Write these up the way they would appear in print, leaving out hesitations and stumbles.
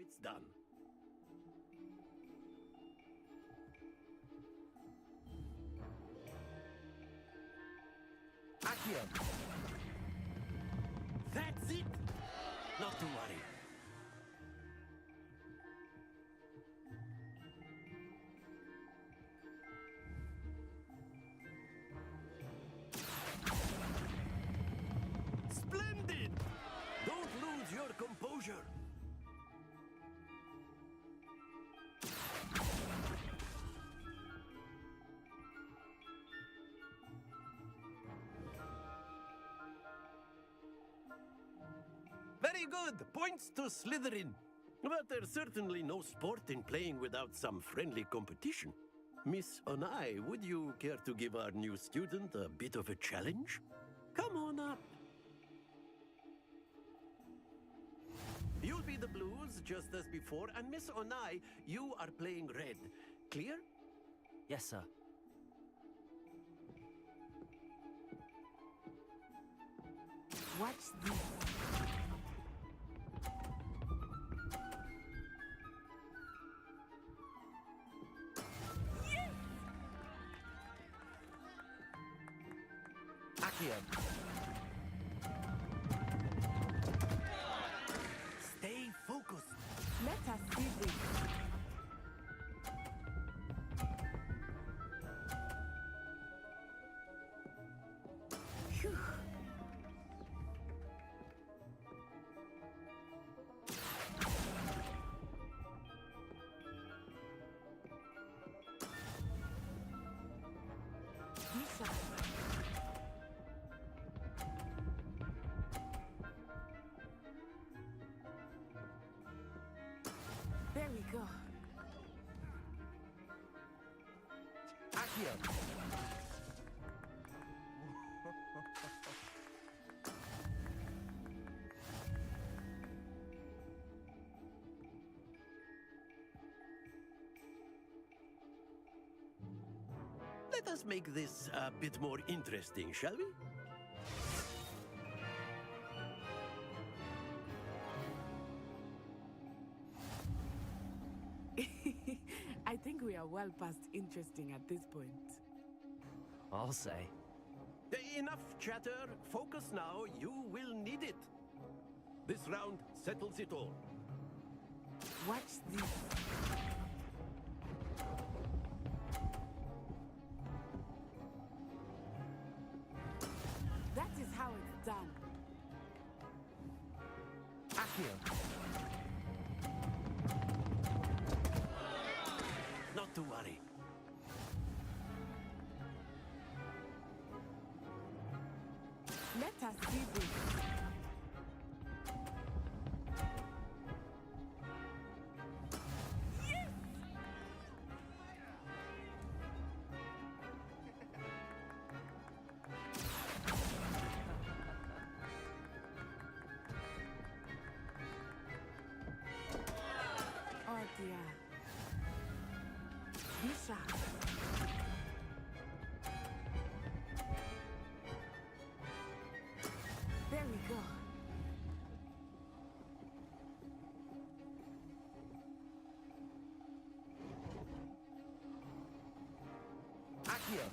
it's done. Accio. That's it! Not to worry. Splendid! Don't lose your composure. Very good. Points to Slytherin. But there's certainly no sport in playing without some friendly competition. Miss Onai, would you care to give our new student a bit of a challenge? Come on up. You'll be the blues just as before, and Miss Onai, you are playing red. Clear? Yes, sir. Watch this. Accio. Stay focused. Let us see this. Phew. Misha. There we go. Accio. Let us make this a bit more interesting, shall we? I think we are well past interesting at this point. I'll say. Enough chatter. Focus now. You will need it. This round settles it all. Watch this. That is how it's done. Accio. Not to worry. Let us see this. Yes! Oh dear. Misha. There we go. Accio.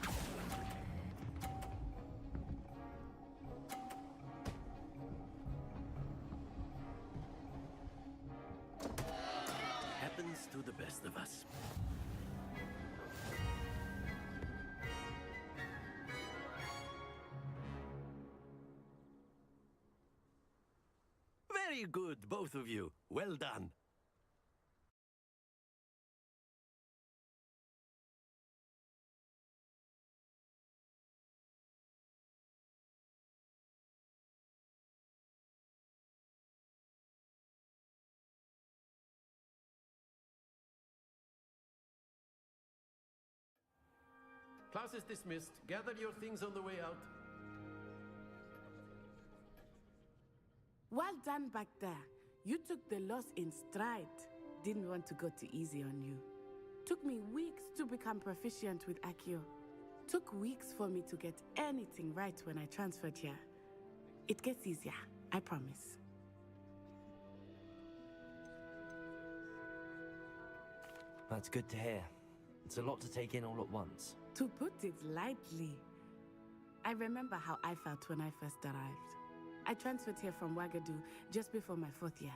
Happens to the best of us. Very good, both of you. Well done. Class is dismissed. Gather your things on the way out. Well done back there. You took the loss in stride. Didn't want to go too easy on you. Took me weeks to become proficient with Accio. Took weeks for me to get anything right when I transferred here. It gets easier, I promise. That's good to hear. It's a lot to take in all at once. To put it lightly, I remember how I felt when I first arrived. I transferred here from Wagadu just before my 4th year.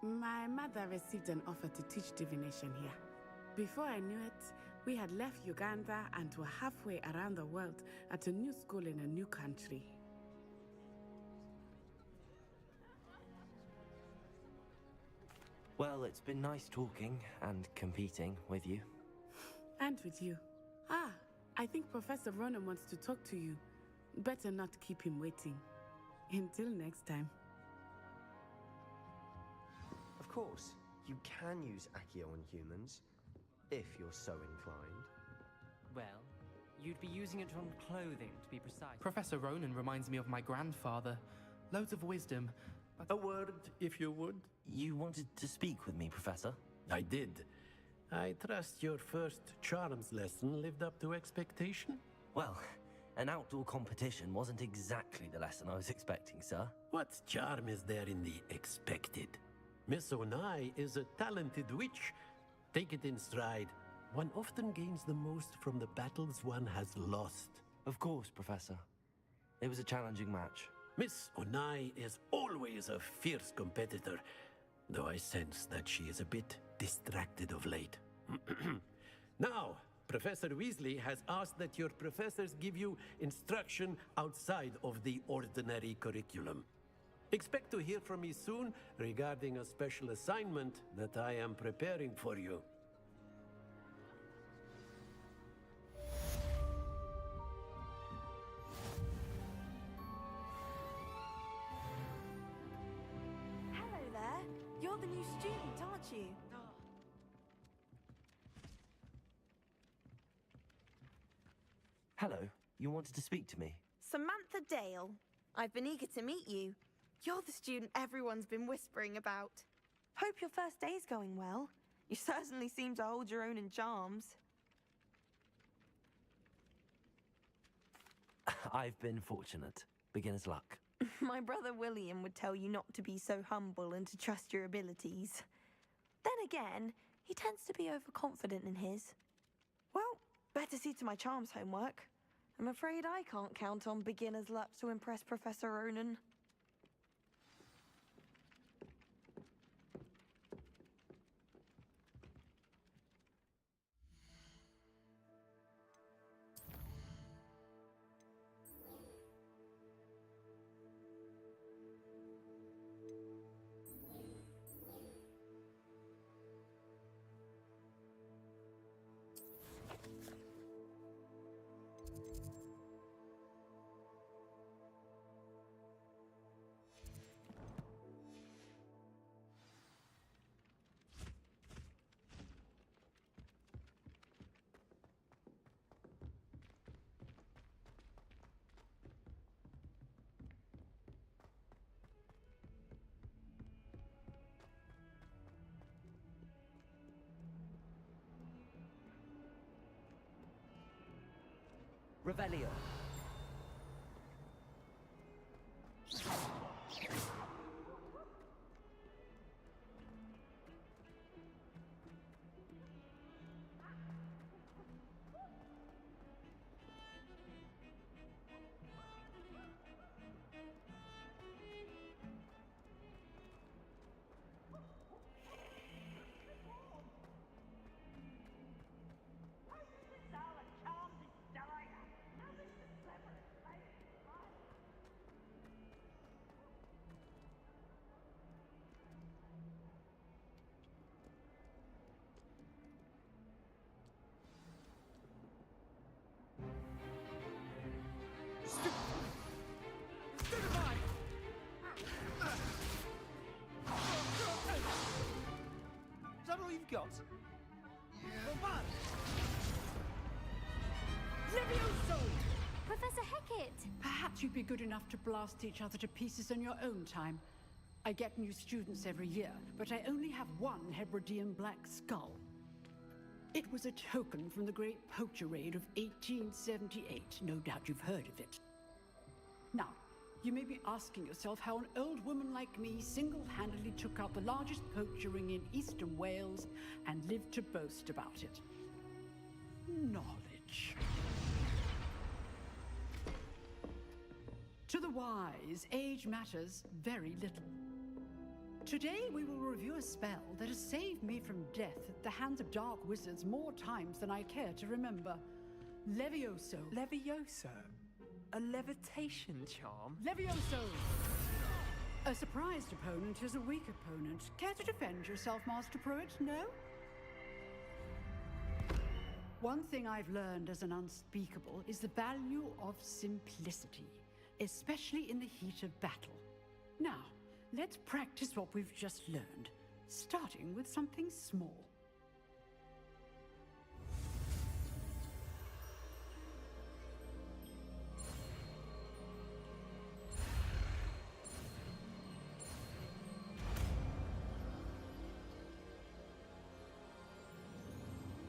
My mother received an offer to teach divination here. Before I knew it, we had left Uganda and were halfway around the world at a new school in a new country. Well, it's been nice talking and competing with you. And with you. Ah, I think Professor Ronan wants to talk to you. Better not keep him waiting. Until next time. Of course, you can use Accio on humans, if you're so inclined. Well, you'd be using it on clothing, to be precise. Professor Ronan reminds me of my grandfather. Loads of wisdom, but... A word, if you would. You wanted to speak with me, Professor? I did. I trust your first charms lesson lived up to expectation? Well, an outdoor competition wasn't exactly the lesson I was expecting, sir. What charm is there in the expected? Miss Onai is a talented witch. Take it in stride. One often gains the most from the battles one has lost. Of course, Professor. It was a challenging match. Miss Onai is always a fierce competitor, though I sense that she is a bit distracted of late. Now, Professor Weasley has asked that your professors give you instruction outside of the ordinary curriculum. Expect to hear from me soon regarding a special assignment that I am preparing for you. Hello there. You're the new student, aren't you? Hello, you wanted to speak to me? Samantha Dale. I've been eager to meet you. You're the student everyone's been whispering about. Hope your first day's going well. You certainly seem to hold your own in charms. I've been fortunate. Beginner's luck. My brother William would tell you not to be so humble and to trust your abilities. Then again, he tends to be overconfident in his. Well, better see to my charms homework. I'm afraid I can't count on beginner's luck to impress Professor Ronan. Revelio. Is that all you've got? Professor Hecat! Perhaps you'd be good enough to blast each other to pieces in your own time. I get new students every year, but I only have one Hebridean black skull. It was a token from the Great Poacher Raid of 1878. No doubt you've heard of it. Now, You may be asking yourself how an old woman like me single-handedly took out the largest poacher ring in eastern Wales and lived to boast about it. Knowledge. To the wise, age matters very little. Today we will review a spell that has saved me from death at the hands of dark wizards more times than I care to remember. Levioso. Levioso? A levitation charm? Levioso! A surprised opponent is a weak opponent. Care to defend yourself, Master Pruitt? No? One thing I've learned as an unspeakable is the value of simplicity, especially in the heat of battle. Now, let's practice what we've just learned, starting with something small.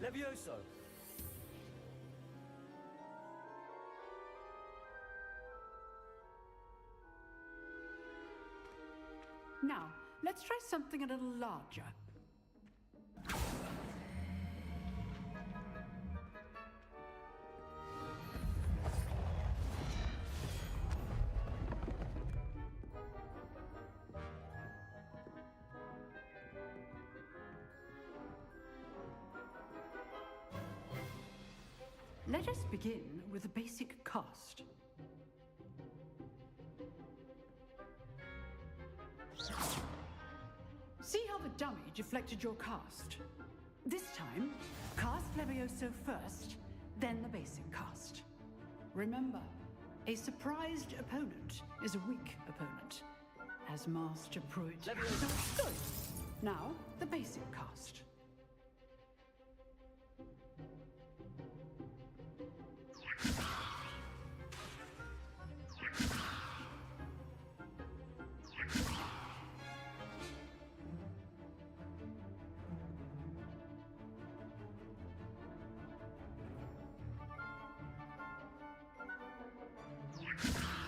Levioso! Now, let's try something a little larger. Let us begin with a basic cast. See how the dummy deflected your cast? This time, cast Levioso first, then the basic cast. Remember, a surprised opponent is a weak opponent, as Master Pruitt. Good. Now, the basic cast.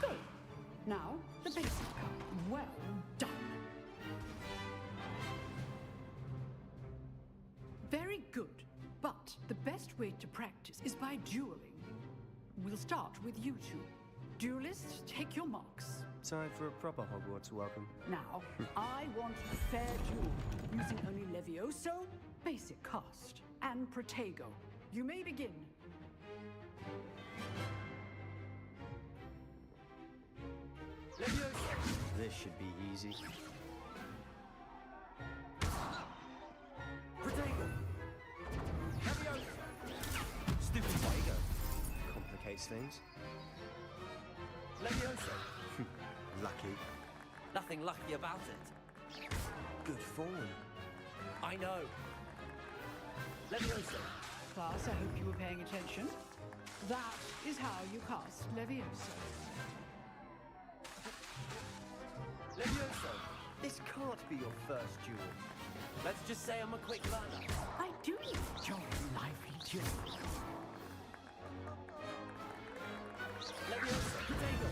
Good. Now, the basic card. Well done. Very good. But the best way to practice is by dueling. We'll start with you two. Duelists, take your marks. Time for a proper Hogwarts welcome. Now, I want a fair duel, using only Levioso, basic cast, and Protego. You may begin. This should be easy. Protego! Levioso! Stupid Protego! Complicates things. Levioso! Lucky. Nothing lucky about it. Good form. I know. Levioso! Class, I hope you were paying attention. That is how you cast Levioso. Levioso! This can't be your first duel. Let's just say I'm a quick learner. I do enjoy lively duels. Levioso! Protego!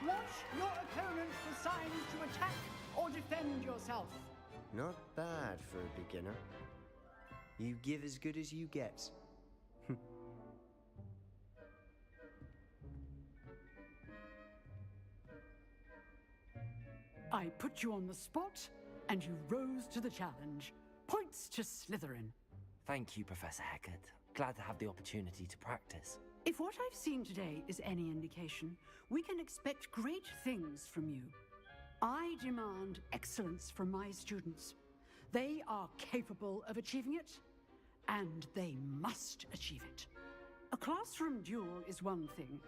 Watch your opponent for signs to attack or defend yourself. Not bad for a beginner. You give as good as you get. I put you on the spot, and you rose to the challenge. Points to Slytherin. Thank you, Professor Hecat. Glad to have the opportunity to practice. If what I've seen today is any indication, we can expect great things from you. I demand excellence from my students. They are capable of achieving it, and they must achieve it. A classroom duel is one thing,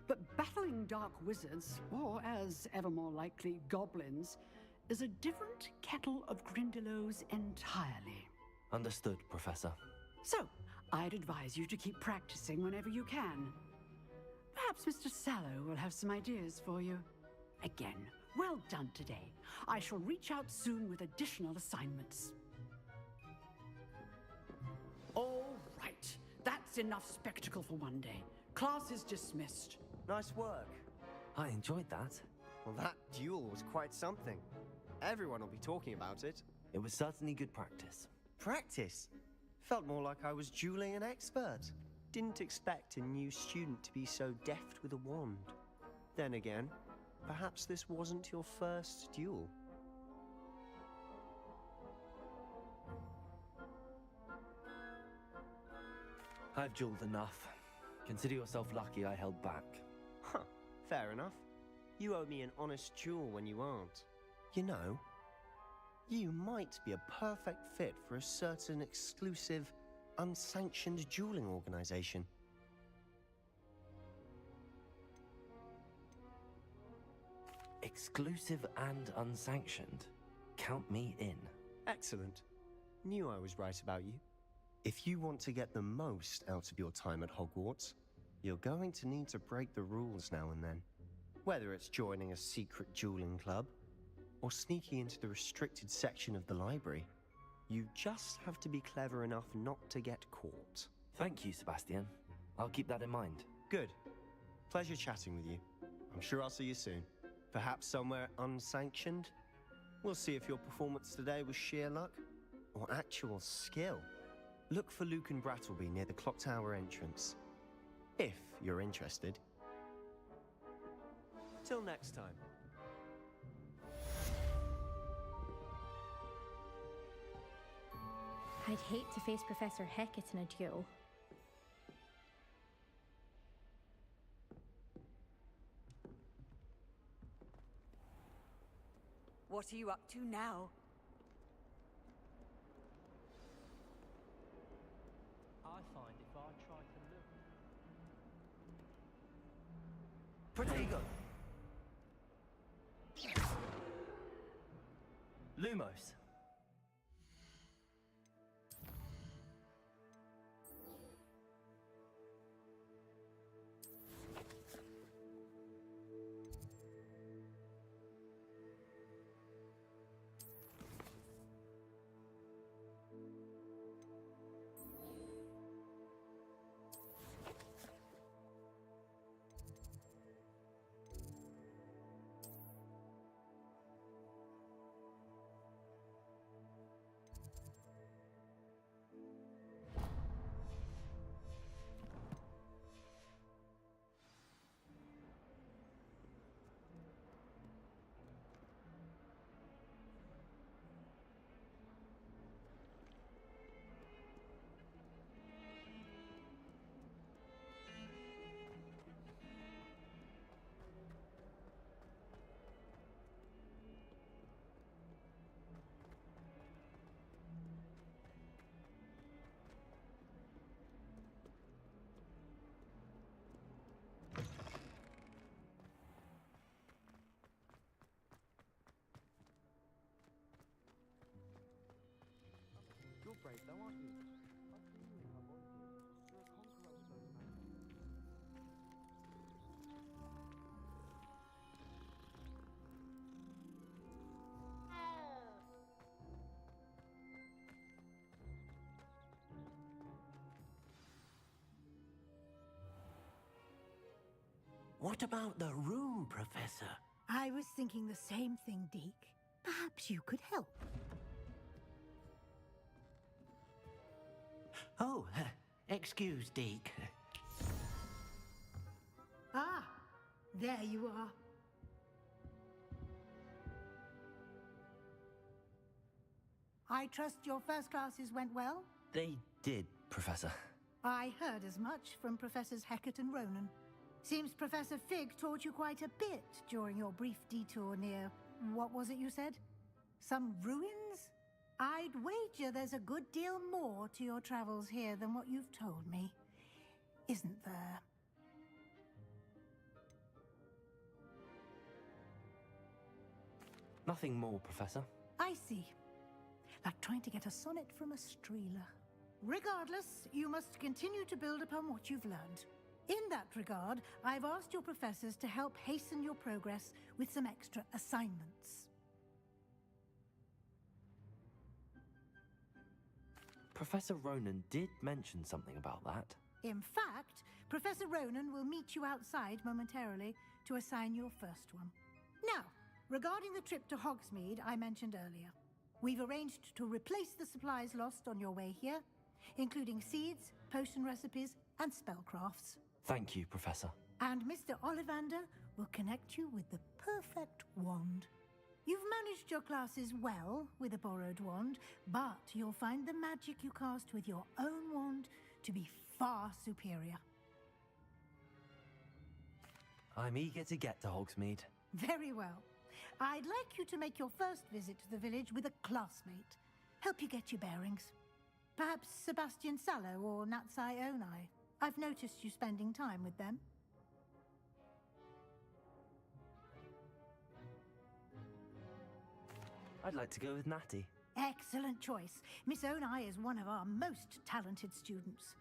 but battling dark wizards, or as ever more likely, goblins, is a different kettle of Grindylows entirely. Understood, Professor. So, I'd advise you to keep practicing whenever you can. Perhaps Mr. Sallow will have some ideas for you. Again, well done today. I shall reach out soon with additional assignments. All right, that's enough spectacle for one day. Class is dismissed. Nice work. I enjoyed that. Well, that duel was quite something. Everyone will be talking about it. It was certainly good practice. Practice? Felt more like I was dueling an expert. Didn't expect a new student to be so deft with a wand. Then again, perhaps this wasn't your first duel. I've dueled enough. Consider yourself lucky I held back. Huh, fair enough. You owe me an honest duel when you aren't. You know, you might be a perfect fit for a certain exclusive, unsanctioned dueling organization. Exclusive and unsanctioned. Count me in. Excellent. Knew I was right about you. If you want to get the most out of your time at Hogwarts, you're going to need to break the rules now and then. Whether it's joining a secret dueling club, or sneaking into the restricted section of the library, you just have to be clever enough not to get caught. Thank you, Sebastian. I'll keep that in mind. Good. Pleasure chatting with you. I'm sure I'll see you soon. Perhaps somewhere unsanctioned? We'll see if your performance today was sheer luck or actual skill. Look for Luke and Brattleby near the clock tower entrance, if you're interested. Till next time. I'd hate to face Professor Hecat in a duel. What are you up to now? I find if I try to look... Protego! Lumos. You're brave though, aren't you? I've seen you in Hogwarts. You're a conqueror with those magic. What about the room, Professor? I was thinking the same thing, Deke. Perhaps you could help. Oh, excuse, Deke. Ah, there you are. I trust your first classes went well? They did, Professor. I heard as much from Professors Hecat and Ronan. Seems Professor Fig taught you quite a bit during your brief detour near... what was it you said? Some ruins? I'd wager there's a good deal more to your travels here than what you've told me. Isn't there? Nothing more, Professor. I see. Like trying to get a sonnet from a streeler. Regardless, you must continue to build upon what you've learned. In that regard, I've asked your professors to help hasten your progress with some extra assignments. Professor Ronan did mention something about that. In fact, Professor Ronan will meet you outside momentarily to assign your first one. Now, regarding the trip to Hogsmeade I mentioned earlier, we've arranged to replace the supplies lost on your way here, including seeds, potion recipes, and spellcrafts. Thank you, Professor. And Mr. Ollivander will connect you with the perfect wand. You've managed your classes well with a borrowed wand, but you'll find the magic you cast with your own wand to be far superior. I'm eager to get to Hogsmeade. Very well. I'd like you to make your first visit to the village with a classmate. Help you get your bearings. Perhaps Sebastian Sallow or Natsai Onai. I've noticed you spending time with them. I'd like to go with Natty. Excellent choice. Miss Onai is one of our most talented students.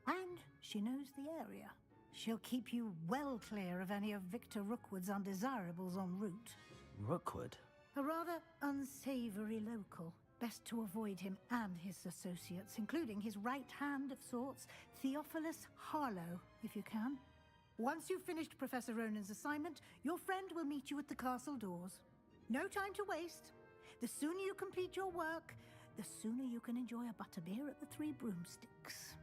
And she knows the area. She'll keep you well clear of any of Victor Rookwood's undesirables en route. Rookwood? A rather unsavory local. Best to avoid him and his associates, including his right hand of sorts, Theophilus Harlow, if you can. Once you've finished Professor Ronan's assignment, your friend will meet you at the castle doors. No time to waste. The sooner you complete your work, the sooner you can enjoy a butterbeer at the Three Broomsticks.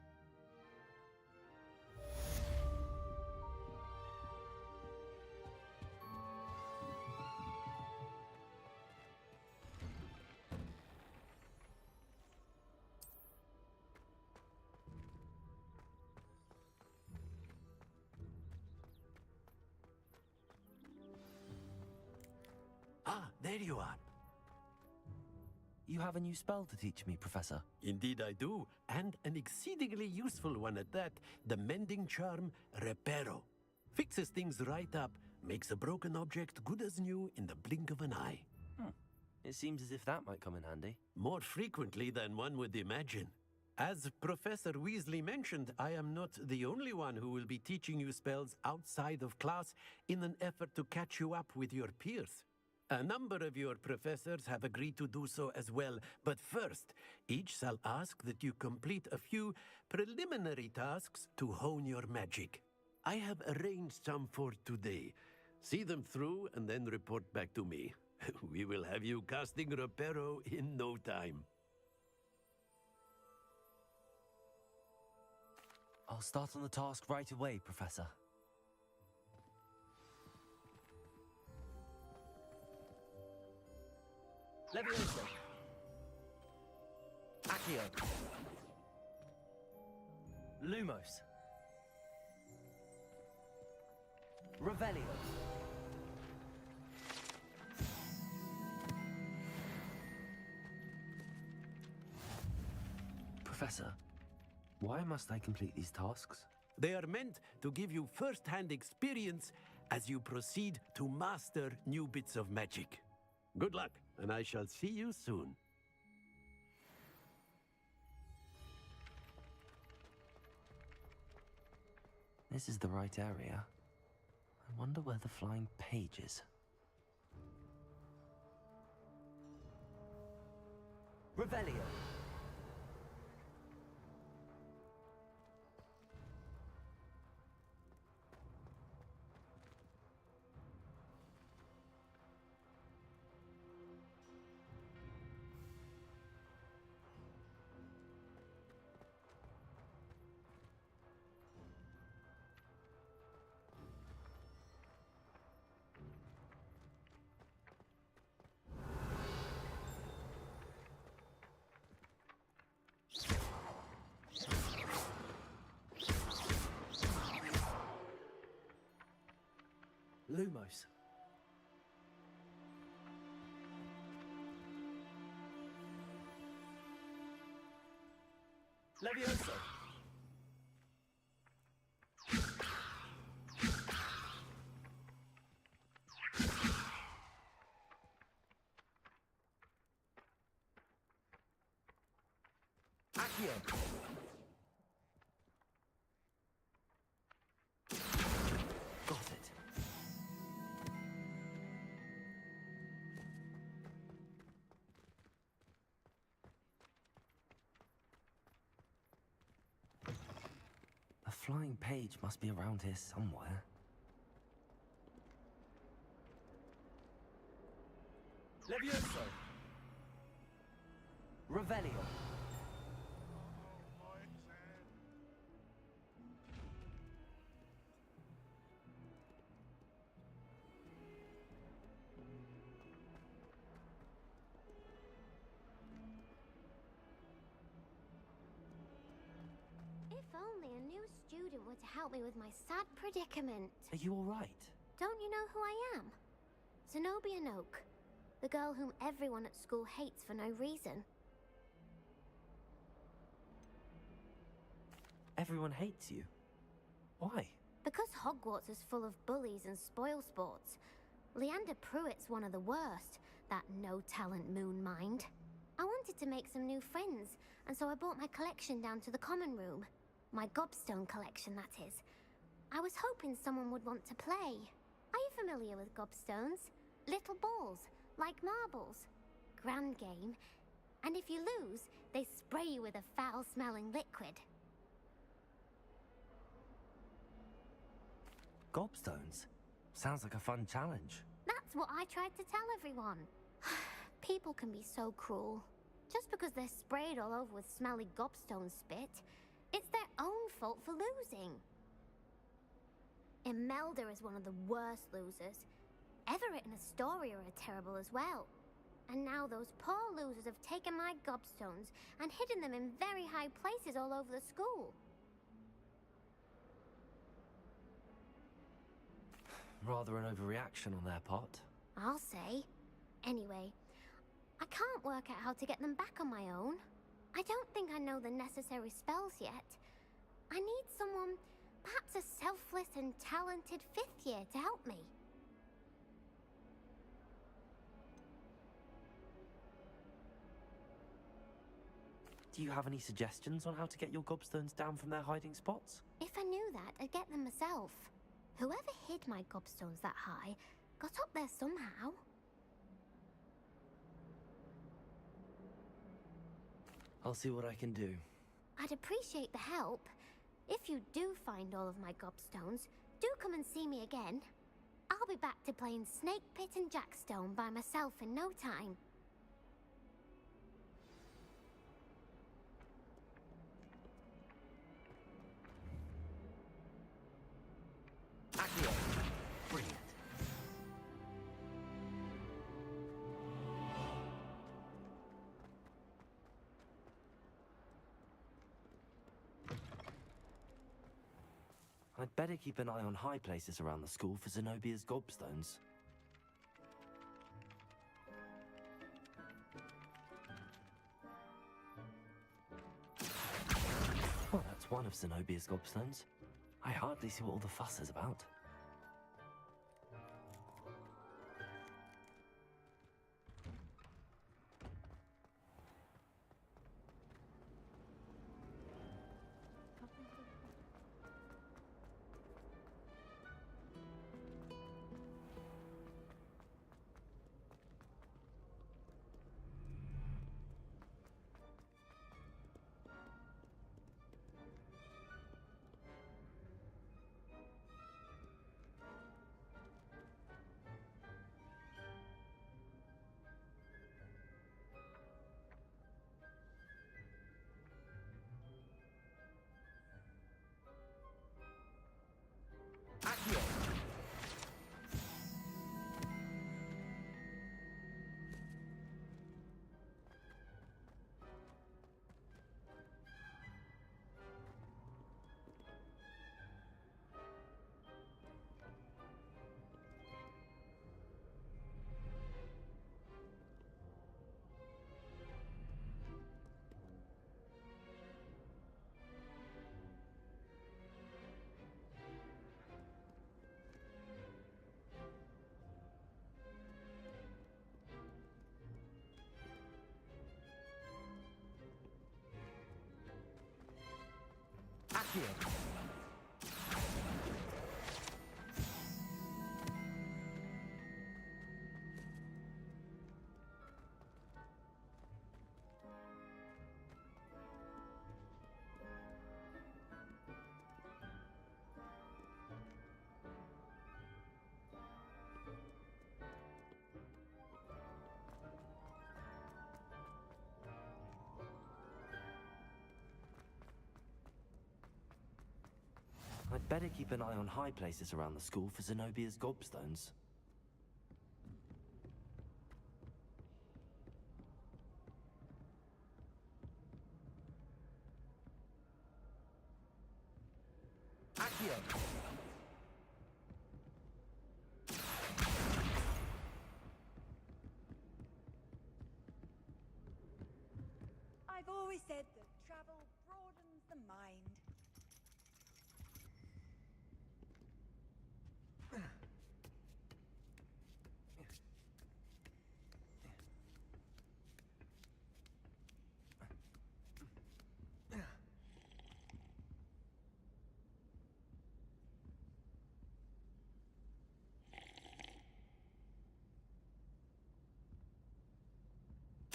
Ah, there you are. You have a new spell to teach me, Professor. Indeed I do, and an exceedingly useful one at that. The mending charm, Reparo. Fixes things right up, makes a broken object good as new in the blink of an eye. It seems as if that might come in handy. More frequently than one would imagine. As Professor Weasley mentioned, I am not the only one who will be teaching you spells outside of class in an effort to catch you up with your peers. A number of your professors have agreed to do so as well, but first, each shall ask that you complete a few preliminary tasks to hone your magic. I have arranged some for today. See them through and then report back to me. We will have you casting Reparo in no time. I'll start on the task right away, Professor. Leviosa. Accio. Lumos. Revelio. Professor, why must I complete these tasks? They are meant to give you first-hand experience as you proceed to master new bits of magic. Good luck, and I shall see you soon. This is the right area. I wonder where the flying page is. Revelio. Lumos. Leviosa. Accio. Got it. A flying page must be around here somewhere. Levioso! Revelio. If only a new student were to help me with my sad predicament. Are you all right? Don't you know who I am? Zenobia Noak, the girl whom everyone at school hates for no reason. Everyone hates you. Why? Because Hogwarts is full of bullies and spoilsports. Leander Pruitt's one of the worst, that no-talent moon mind. I wanted to make some new friends, and so I brought my collection down to the common room. My gobstone collection, that is. I was hoping someone would want to play. Are you familiar with gobstones? Little balls, like marbles. Grand game. And if you lose, they spray you with a foul-smelling liquid. Gobstones? Sounds like a fun challenge. That's what I tried to tell everyone. People can be so cruel. Just because they're sprayed all over with smelly gobstone spit, it's their own fault for losing. Imelda is one of the worst losers. Everett and Astoria are terrible as well. And now those poor losers have taken my gobstones and hidden them in very high places all over the school. Rather an overreaction on their part. I'll say. Anyway, I can't work out how to get them back on my own. I don't think I know the necessary spells yet. I need someone, perhaps a selfless and talented 5th year to help me. Do you have any suggestions on how to get your gobstones down from their hiding spots? If I knew that, I'd get them myself. Whoever hid my gobstones that high got up there somehow. I'll see what I can do. I'd appreciate the help. If you do find all of my gobstones, do come and see me again. I'll be back to playing Snake Pit and Jackstone by myself in no time. Accio. Brilliant. I'd better keep an eye on high places around the school for Zenobia's gobstones. Well, that's one of Zenobia's gobstones. I hardly see what all the fuss is about. Accio. Accio. I'd better keep an eye on high places around the school for Zenobia's gobstones. Accio! I've always said that travel broadens the mind.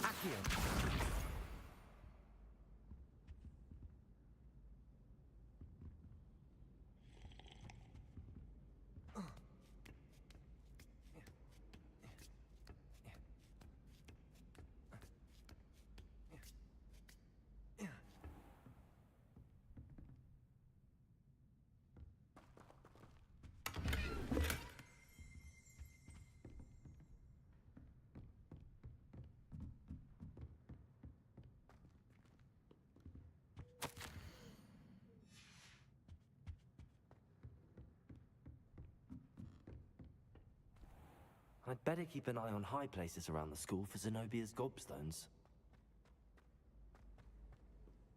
Accio! I'd better keep an eye on high places around the school for Zenobia's gobstones.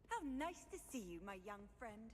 How nice to see you, my young friend.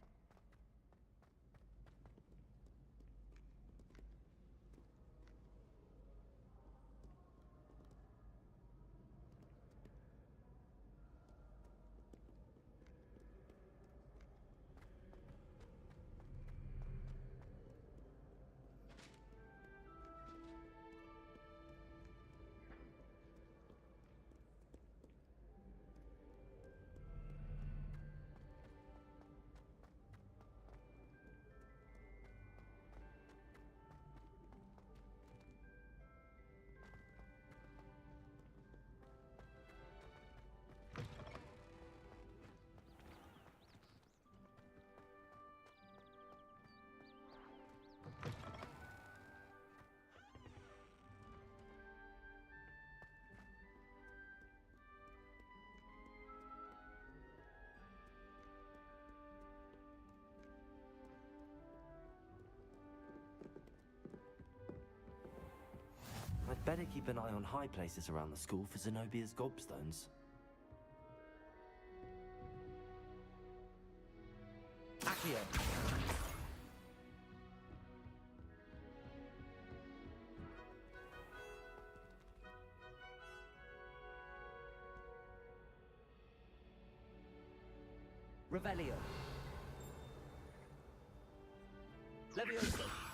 I'd better keep an eye on high places around the school for Zenobia's gobstones. Accio! Revelio! Levioso!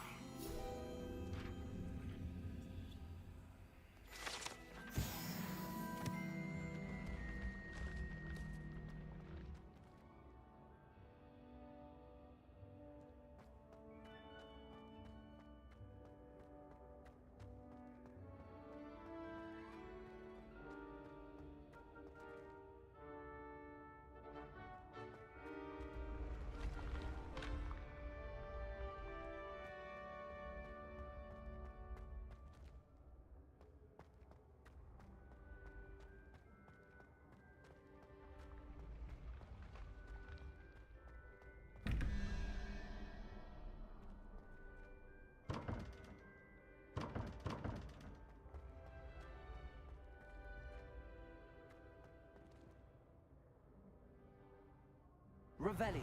Revelio!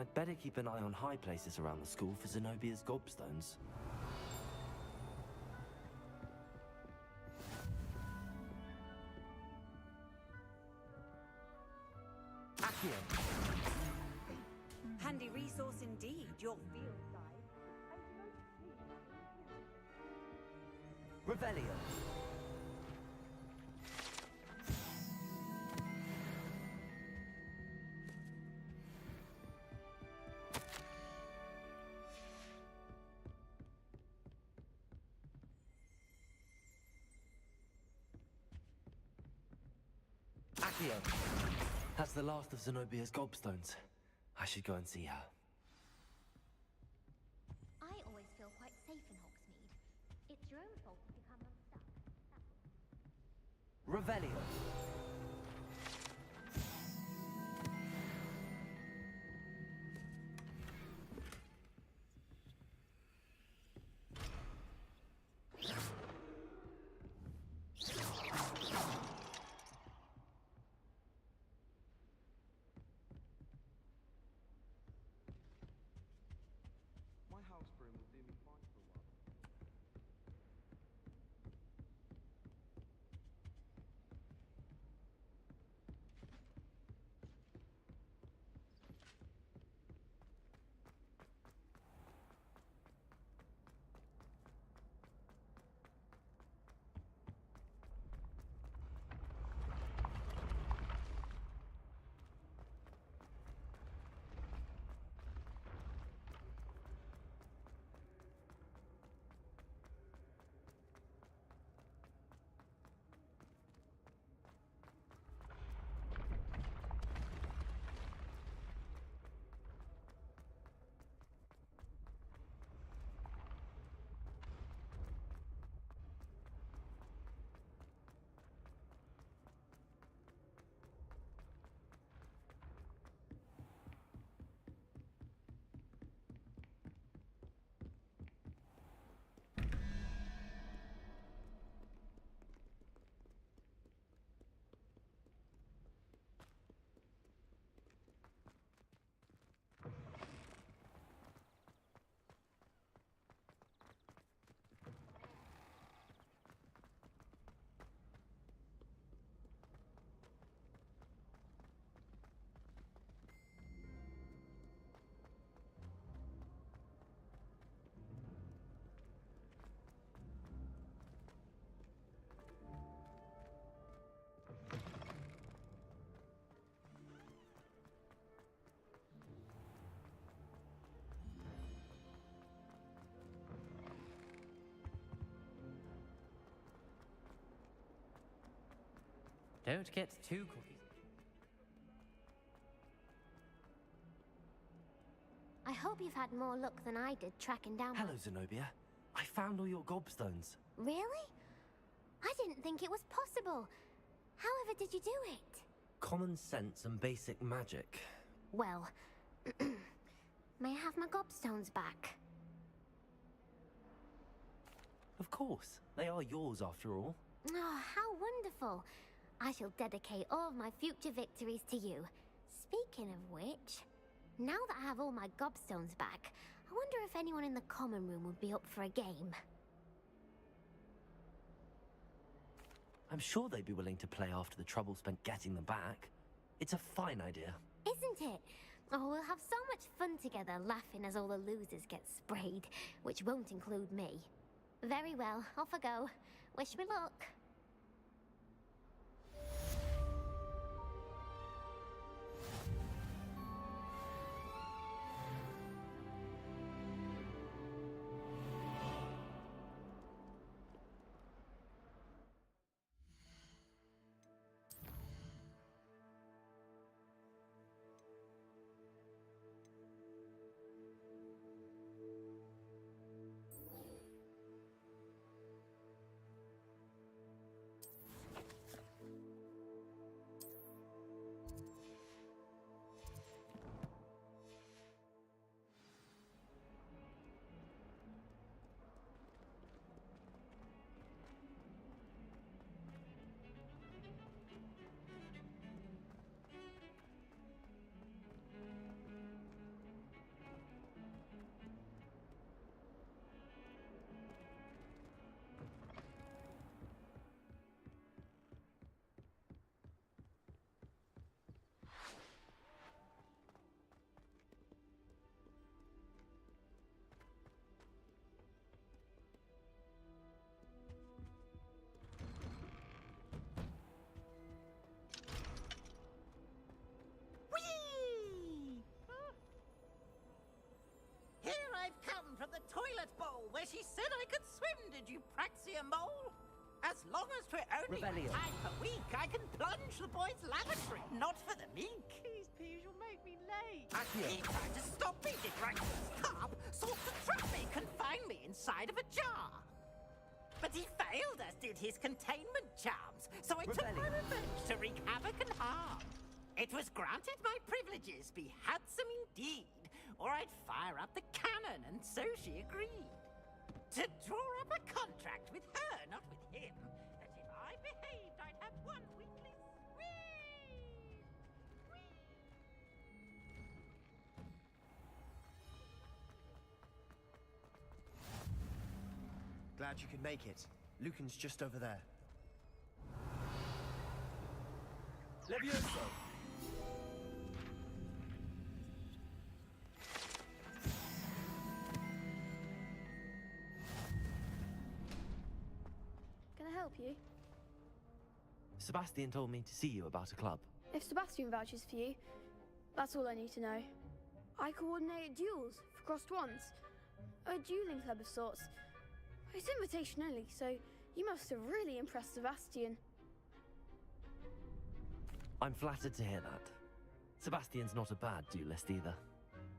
I'd better keep an eye on high places around the school for Zenobia's gobstones. Accio. Handy resource indeed, your field guide. Revelio. Accio. That's the last of Zenobia's gobstones. I should go and see her. I always feel quite safe in Hogsmeade. It's your own fault if you come unstuck. Revelio. My house broom will do me fine for a while. Don't get too cookie. I hope you've had more luck than I did tracking down. Hello, Zenobia. I found all your gobstones. Really? I didn't think it was possible. However did you do it? Common sense and basic magic. Well, may I have my gobstones back? Of course. They are yours after all. Oh, how wonderful. I shall dedicate all of my future victories to you. Speaking of which, now that I have all my gobstones back, I wonder if anyone in the common room would be up for a game. I'm sure they'd be willing to play after the trouble spent getting them back. It's a fine idea. Isn't it? Oh, we'll have so much fun together laughing as all the losers get sprayed, which won't include me. Very well, off I go. Wish me luck. hole where she said I could swim, did you praxia mole? As long as we're only Rebellion. time per week, I can plunge the boys' lavatory, not for the meek. These peas will make me late. He tried to stop me, did Rankin's carp, sought to trap me, confine me inside of a jar. But he failed, as did his containment charms, so I took my revenge to wreak havoc and harm. It was granted my privileges be handsome indeed, or I'd fire up the cannon, and so she agreed. To draw up a contract with her, not with him, that if I behaved, I'd have one weekly Glad you could make it. Lucan's just over there. Levioso! Can I help you? Sebastian told me to see you about a club. If Sebastian vouches for you, that's all I need to know. I coordinate duels for crossed ones. A dueling club of sorts. It's invitation only, so you must have really impressed Sebastian. I'm flattered to hear that. Sebastian's not a bad duelist either.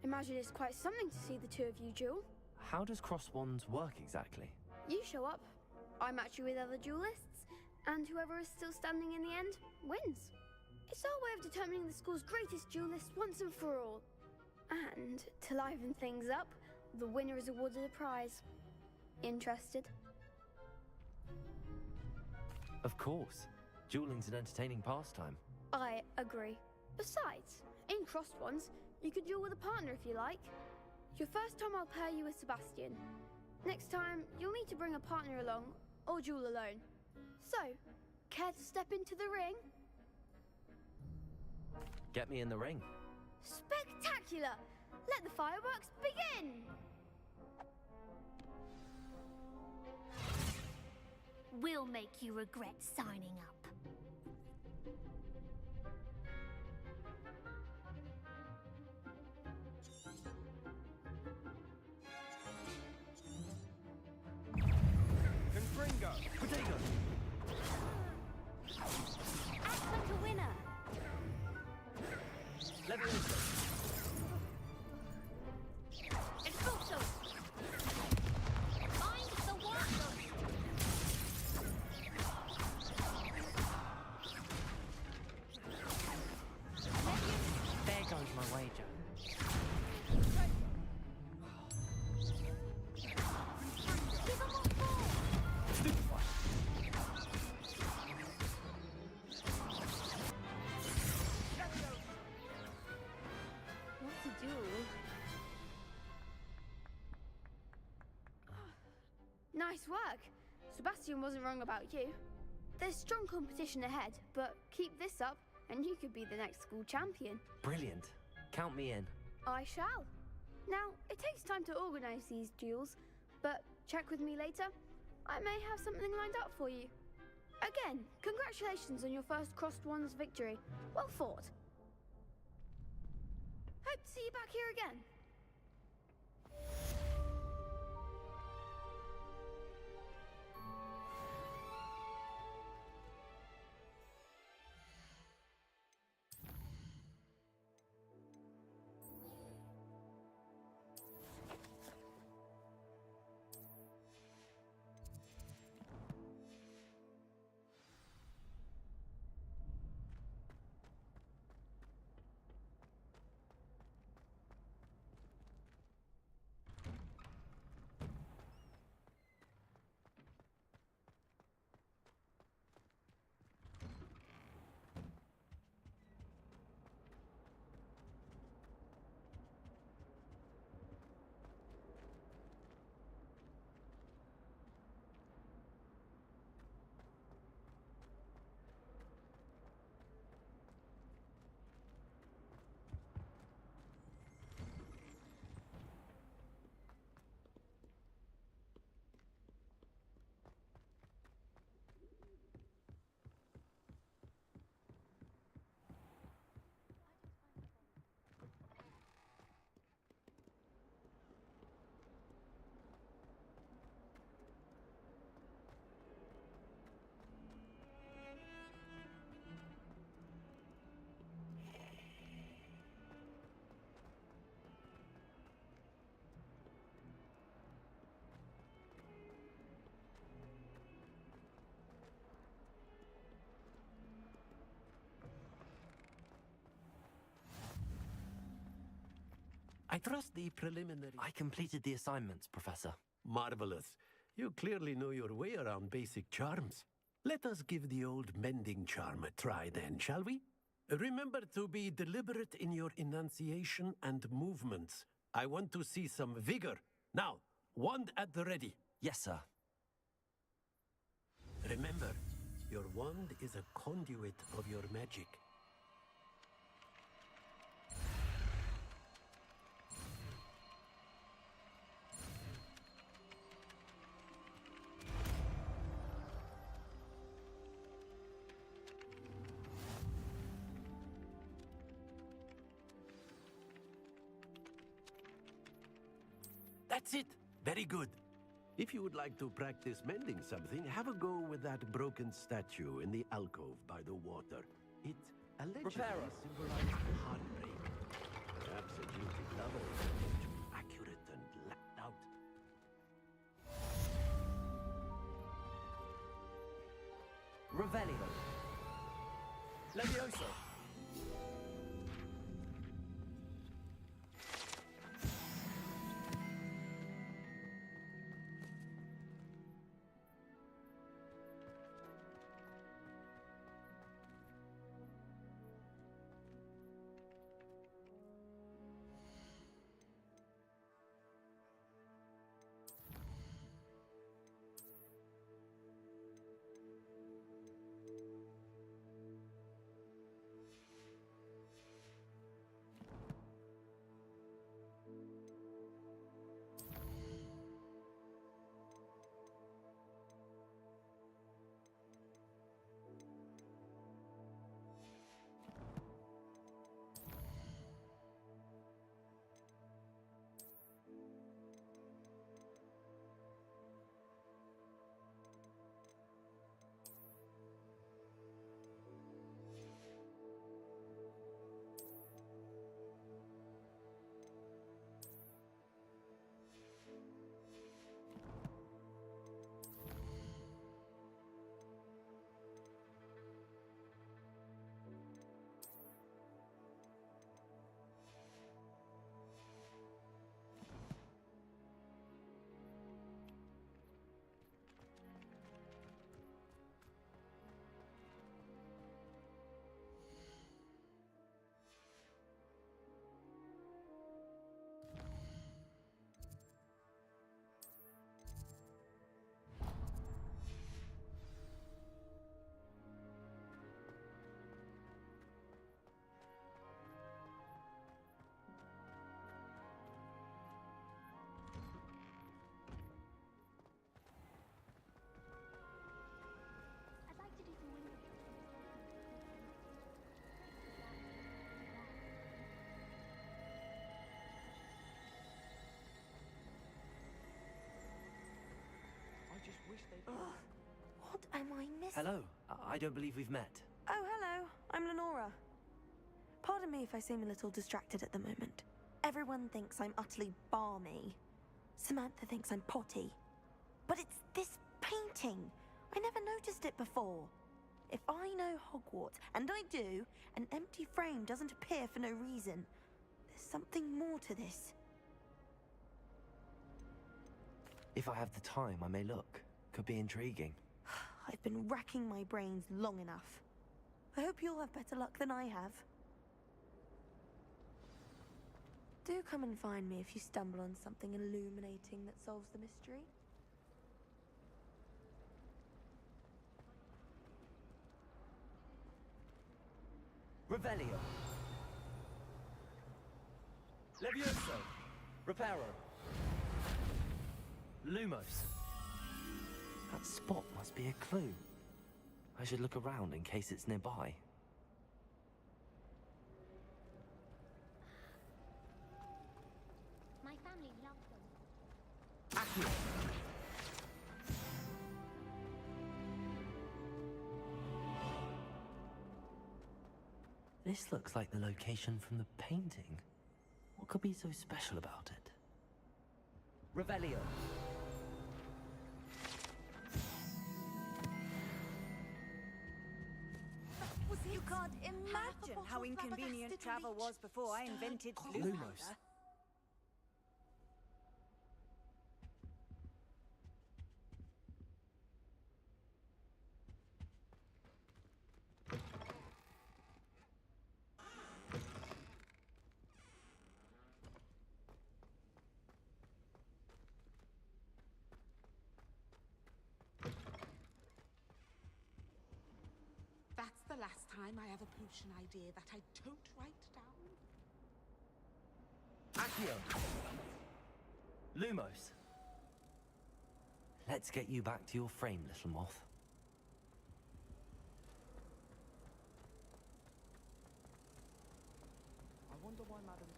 Imagine it's quite something to see the two of you duel. How does cross wands work exactly? You show up, I match you with other duelists, and whoever is still standing in the end wins. It's our way of determining the school's greatest duelist once and for all. And to liven things up, the winner is awarded a prize. Interested? Of course. Dueling's an entertaining pastime. I agree. Besides, in crossed ones, you could duel with a partner if you like. Your first time I'll pair you with Sebastian. Next time, you'll need to bring a partner along, or duel alone. So, care to step into the ring? Get me in the ring. Spectacular! Let the fireworks begin! We'll make you regret signing up. Confringo! Potato! Act like a winner! Levioso! Expulso! Mind the water! There goes my wager. Give 'em a fall! Stupefy! What's a duel? Nice work! Sebastian wasn't wrong about you. There's strong competition ahead, but keep this up and you could be the next school champion. Brilliant. Count me in. I shall. Now, it takes time to organise these duels, but check with me later. I may have something lined up for you. Again, congratulations on your first crossed ones victory. Well fought. Hope to see you back here again. I trust the preliminary... I completed the assignments, Professor. Marvelous. You clearly know your way around basic charms. Let us give the old mending charm a try then, shall we? Remember to be deliberate in your enunciation and movements. I want to see some vigor. Now, wand at the ready. Yes, sir. Remember, your wand is a conduit of your magic. That's it. Very good. If you would like to practice mending something, have a go with that broken statue in the alcove by the water. It allegedly symbolizes heartbreak. Perhaps a guilty lover is too accurate and lacked out. Revelio. Levioso. What am I missing? Hello. I don't believe we've met. Oh, hello. I'm Lenora. Pardon me if I seem a little distracted at the moment. Everyone thinks I'm utterly balmy. Samantha thinks I'm potty. But it's this painting. I never noticed it before. If I know Hogwarts, and I do, an empty frame doesn't appear for no reason. There's something more to this. If I have the time, I may look. Could be intriguing. I've been racking my brains long enough. I hope you'll have better luck than I have. Do come and find me if you stumble on something illuminating that solves the mystery. Revelio. Levioso. Reparo. Lumos. That spot must be a clue. I should look around in case it's nearby. My family loved them. Accio. This looks like the location from the painting. What could be so special about it? Revelio. You can't imagine how inconvenient travel was before I invented blue Lumos. powder. time I have a potion idea that I don't write down? Accio! Lumos! Let's get you back to your frame, little moth. I wonder why Madame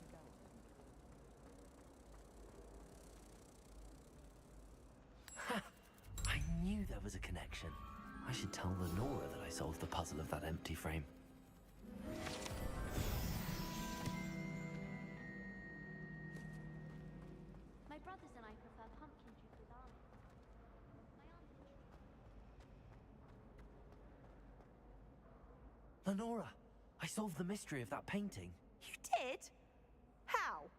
Tagawa. I knew there was a connection. I should tell Lenora that I solved the puzzle of that empty frame. My brothers and I prefer pumpkin juice with almonds. Lenora! I solved the mystery of that painting. You did? How?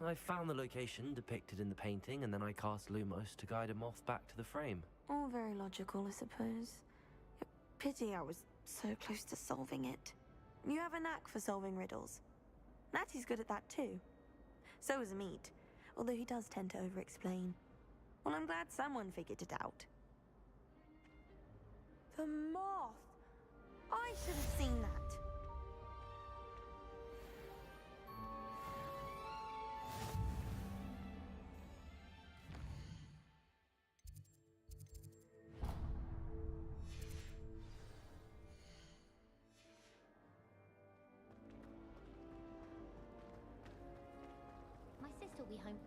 I found the location depicted in the painting, and then I cast Lumos to guide a moth back to the frame. All very logical, I suppose. Pity I was so close to solving it. You have a knack for solving riddles. Natty's good at that too. So is Amit, although he does tend to over-explain. Well, I'm glad someone figured it out. The moth! I should have seen that. My sister will be home.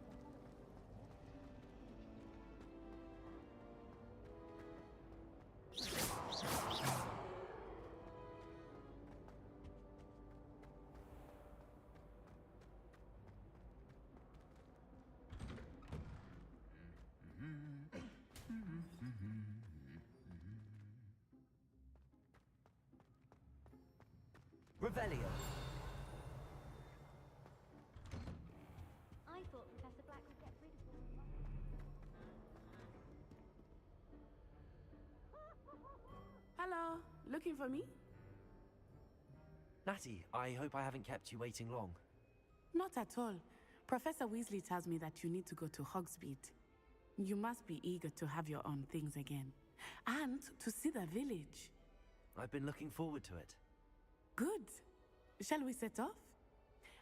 Revelio! I thought Professor Black would get rid of all the Hello, looking for me? Natty, I hope I haven't kept you waiting long. Not at all. Professor Weasley tells me that you need to go to Hogsmeade. You must be eager to have your own things again. And to see the village. I've been looking forward to it. Good. Shall we set off?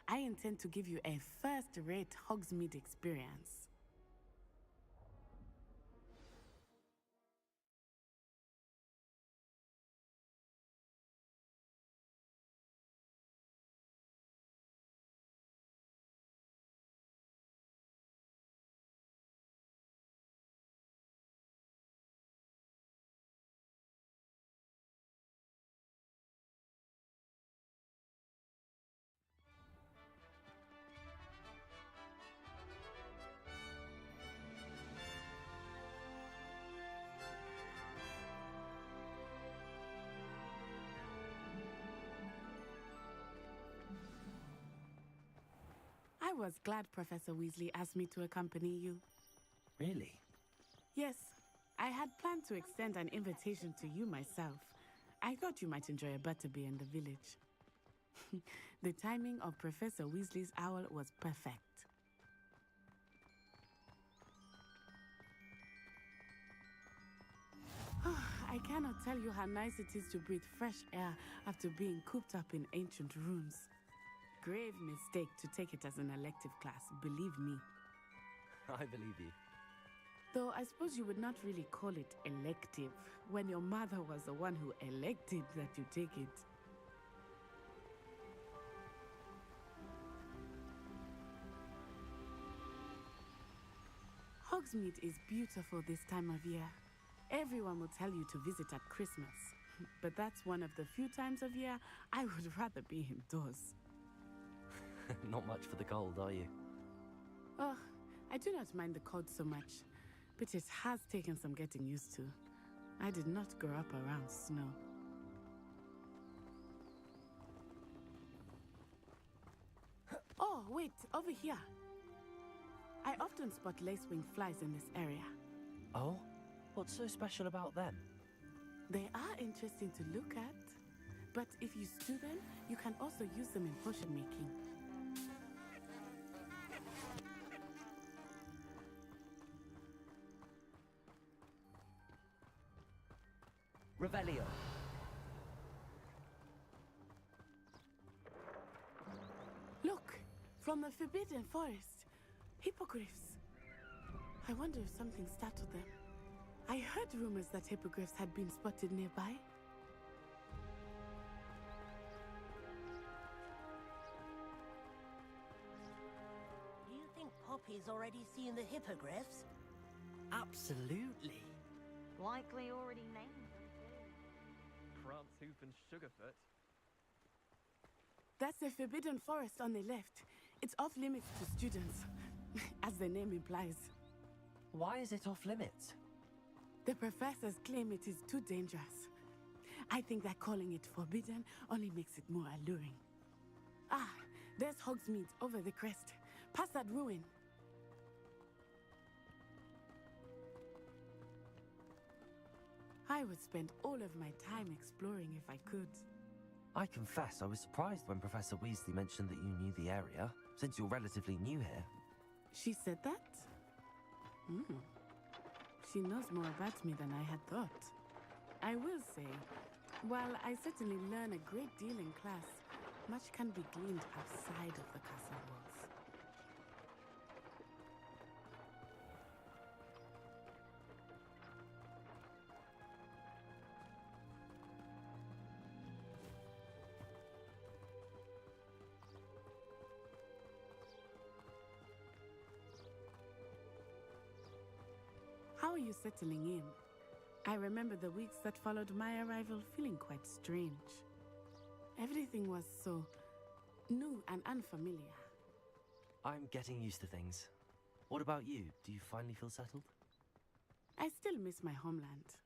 I intend to give you a first-rate Hogsmeade experience. I was glad Professor Weasley asked me to accompany you. Really? Yes, I had planned to extend an invitation to you myself. I thought you might enjoy a butterbeer in the village. The timing of Professor Weasley's owl was perfect. I cannot tell you how nice it is to breathe fresh air after being cooped up in ancient rooms. Grave mistake to take it as an elective class, believe me. I believe you. Though I suppose you would not really call it elective when your mother was the one who elected that you take it. Hogsmeade is beautiful this time of year. Everyone will tell you to visit at Christmas, but that's one of the few times of year I would rather be indoors. Not much for the cold, are you? Oh, I do not mind the cold so much, but it has taken some getting used to. I did not grow up around snow. Oh, wait, over here. I often spot lacewing flies in this area. Oh? What's so special about them? They are interesting to look at, but if you stew them, you can also use them in potion making. Revelio. Look, from the Forbidden Forest. Hippogriffs. I wonder if something startled them. I heard rumors that hippogriffs had been spotted nearby. Do you think Poppy's already seen the hippogriffs? Absolutely. Likely already named. Prance-hoof and Sugarfoot. That's the Forbidden Forest on the left. It's off limits to students, as the name implies. Why is it off limits? The professors claim it is too dangerous. I think that calling it forbidden only makes it more alluring. Ah, there's Hogsmeade over the crest. Past that ruin. I would spend all of my time exploring if I could. I confess I was surprised when Professor Weasley mentioned that you knew the area, since you're relatively new here. She said that? She knows more about me than I had thought. I will say, while I certainly learn a great deal in class, much can be gleaned outside of the castle walls. How are you settling in? I remember the weeks that followed my arrival feeling quite strange. Everything was so new and unfamiliar. I'm getting used to things. What about you? Do you finally feel settled? I still miss my homeland,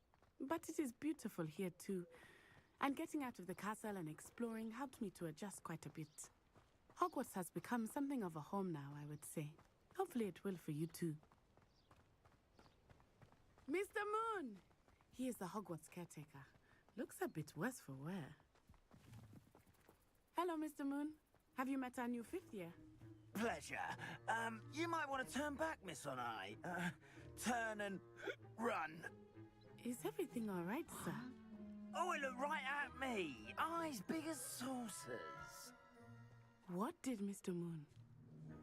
but it is beautiful here too. And getting out of the castle and exploring helped me to adjust quite a bit. Hogwarts has become something of a home now, I would say. Hopefully it will for you too. Mr. Moon! He is the Hogwarts caretaker. Looks a bit worse for wear. Hello, Mr. Moon. Have you met our new fifth year? Pleasure. You might want to turn back, Miss Onai. Turn and run. Is everything all right, sir? Oh, it looked right at me. Eyes big as saucers. What did Mr. Moon?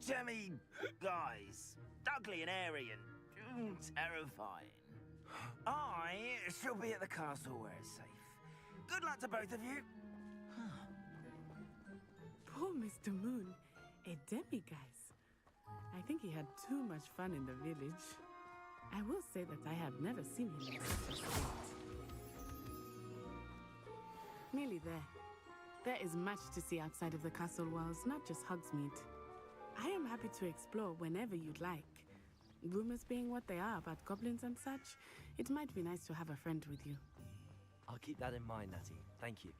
Jemmy guys. Ugly and airy and terrifying. I shall be at the castle where it's safe. Good luck to both of you. Poor Mr. Moon. A demiguise. I think he had too much fun in the village. I will say that I have never seen him in such a state. Nearly there. There is much to see outside of the castle walls, not just Hogsmeade. I am happy to explore whenever you'd like. Rumors being what they are about goblins and such, it might be nice to have a friend with you. I'll keep that in mind, Natty. Thank you.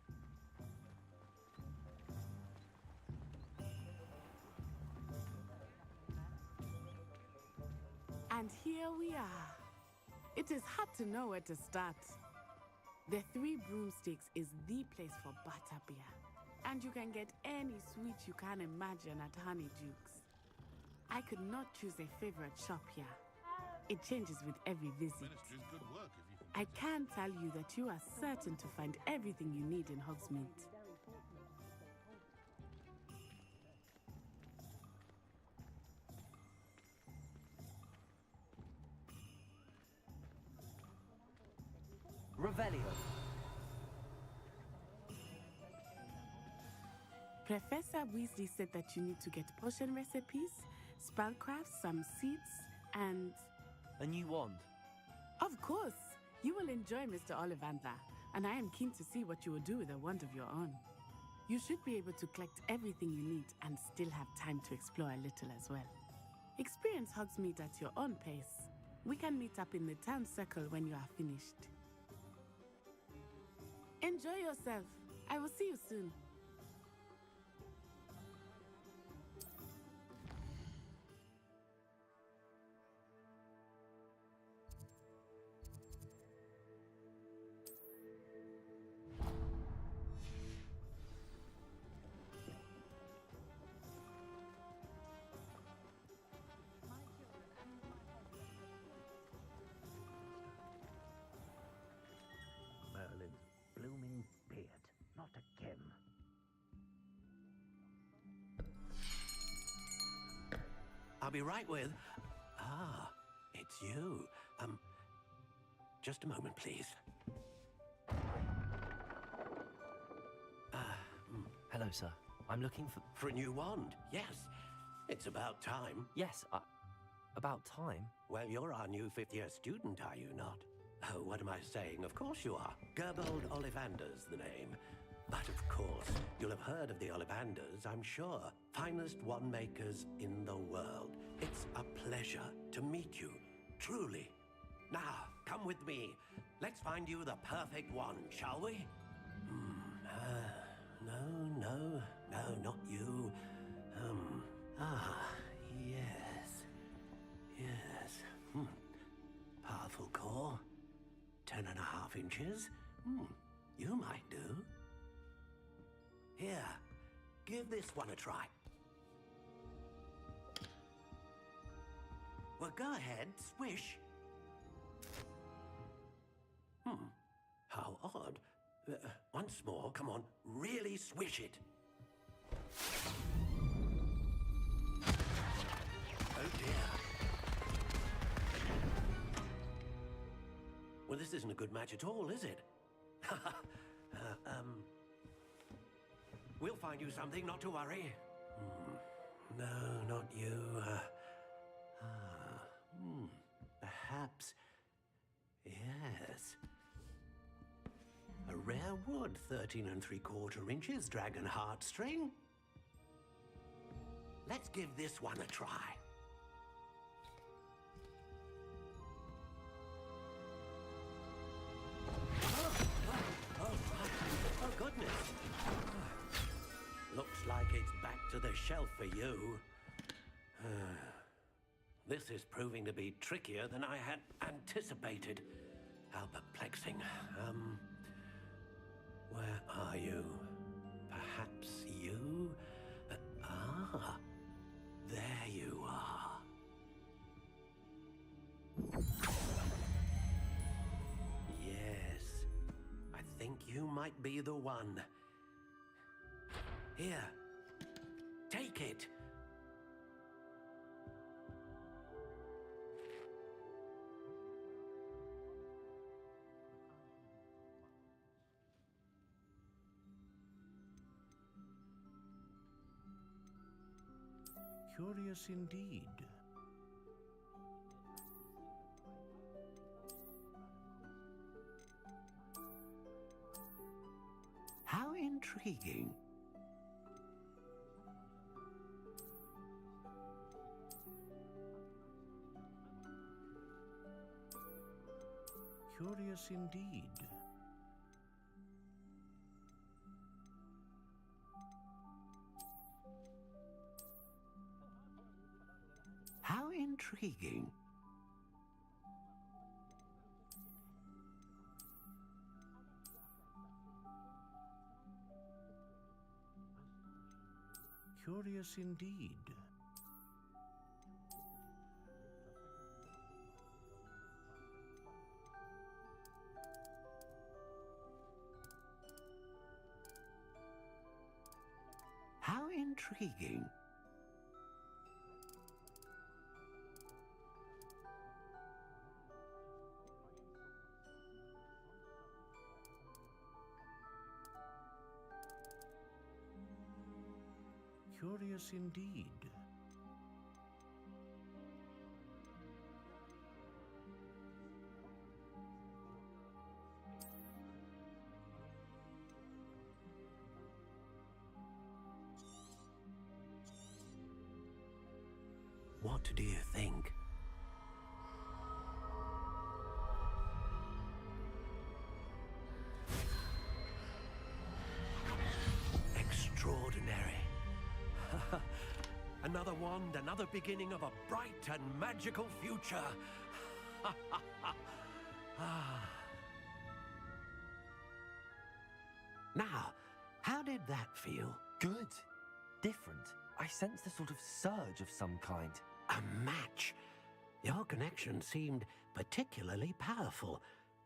And here we are. It is hard to know where to start. The Three Broomsticks is the place for butterbeer. And you can get any sweet you can imagine at Honeydukes. I could not choose a favorite shop here. It changes with every visit. I can tell you that you are certain to find everything you need in Hogsmeade. Revelio. Professor Weasley said that you need to get potion recipes, spellcrafts, some seeds, and... A new wand? Of course! You will enjoy Mr. Ollivander, and I am keen to see what you will do with a wand of your own. You should be able to collect everything you need and still have time to explore a little as well. Experience Hogsmeade at your own pace. We can meet up in the town circle when you are finished. Enjoy yourself. I will see you soon. Merlin, I'll be right with... Ah, it's you. Just a moment, please. Hello, sir. I'm looking for... For a new wand, yes. It's about time. Yes, about time? Well, you're our new fifth-year student, are you not? Oh, what am I saying? Of course you are. Gerbold Ollivander's the name. But of course, you'll have heard of the Ollivanders, I'm sure. Finest wand makers in the world. It's a pleasure to meet you, truly. Now, come with me. Let's find you the perfect wand, shall we? No, not you. Yes. Powerful core. 10.5 inches. You might do. Here, give this one a try. Well, go ahead, swish. How odd. Once more, come on, really swish it. Oh dear. Well, this isn't a good match at all, is it? We'll find you something, not to worry. No, not you. Perhaps... Yes. A rare wood, 13 3/4 inches, dragon heartstring. Let's give this one a try. Oh, goodness. Looks like it's back to the shelf for you. This is proving to be trickier than I had anticipated. How perplexing. Where are you? Perhaps you? There you are. Yes, I think you might be the one. Here, take it. Curious indeed. How intriguing. Curious indeed. How intriguing. Curious indeed. How intriguing. Curious indeed. What do you think? Extraordinary. Another wand, another beginning of a bright and magical future. Now, how did that feel? Good. Different. I sensed a sort of surge of some kind. A match. Your connection seemed particularly powerful.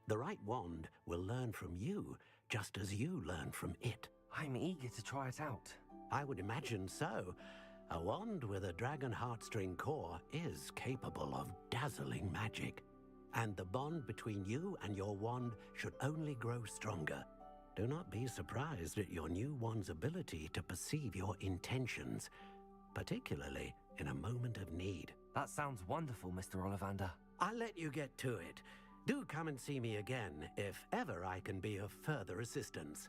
The right wand will learn from you, just as you learn from it. I'm eager to try it out. I would imagine so. A wand with a dragon heartstring core is capable of dazzling magic. And the bond between you and your wand should only grow stronger. Do not be surprised at your new wand's ability to perceive your intentions, particularly in a moment of need. That sounds wonderful, Mr. Ollivander. I'll let you get to it. Do come and see me again if ever I can be of further assistance.